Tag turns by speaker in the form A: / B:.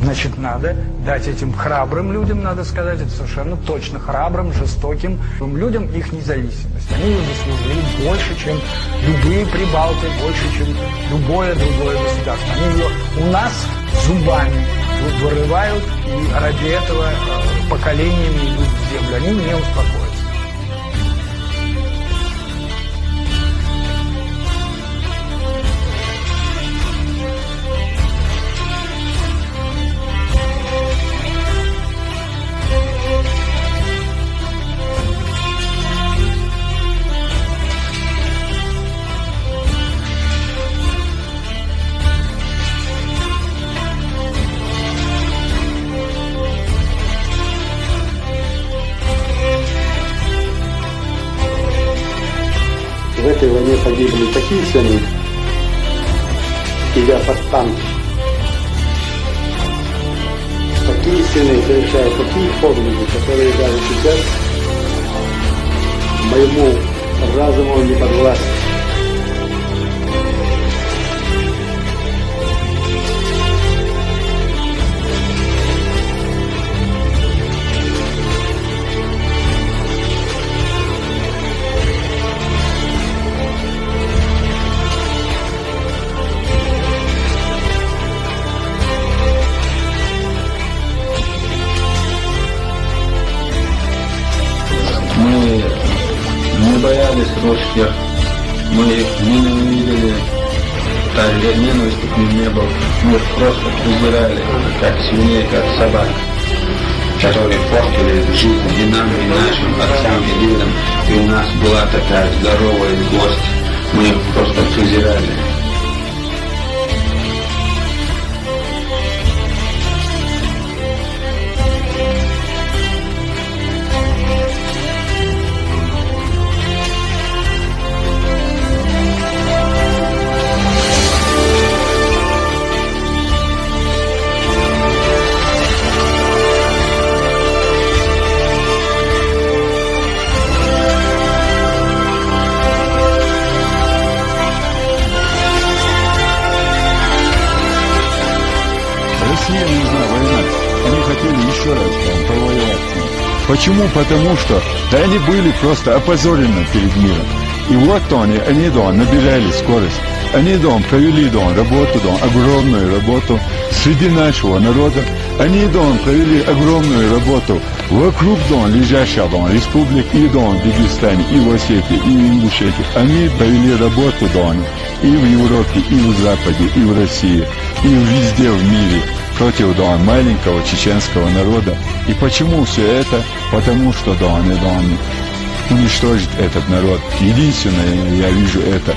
A: Значит, надо дать этим храбрым людям, надо сказать, это совершенно точно, храбрым, жестоким людям их независимость. Они ее заслужили больше, чем любые прибалты, больше, чем любое другое государство. Они ее у нас зубами вырывают, и ради этого поколениями идут в землю. Они не успокоятся.
B: В этой войне погибли такие сыны, идя под танки. Такие сыны совершают такие подвиги, которые даже сейчас моему разуму не подвластны.
C: Мы не боялись русских, мы их ненавидели, ненависти к ним не было, мы их просто презирали, как свиней, как собак, которые портили жизнь и нам, и нашим отцам, и дедам, и у нас была такая здоровая злость, мы их просто презирали.
D: Россия нужна война. Они хотели еще раз там повоевать. Почему? Потому что они были просто опозорены перед миром. И вот они набирали скорость. Они провели работу, огромную работу среди нашего народа. Они провели огромную работу вокруг лежащих республик и в Дагестане, и в Осетии, и в Ингушетии. Они провели работу и в Европе, и в Западе, и в России, и везде в мире против маленького чеченского народа. И почему все это? Потому что они уничтожить этот народ. Единственное, я вижу это.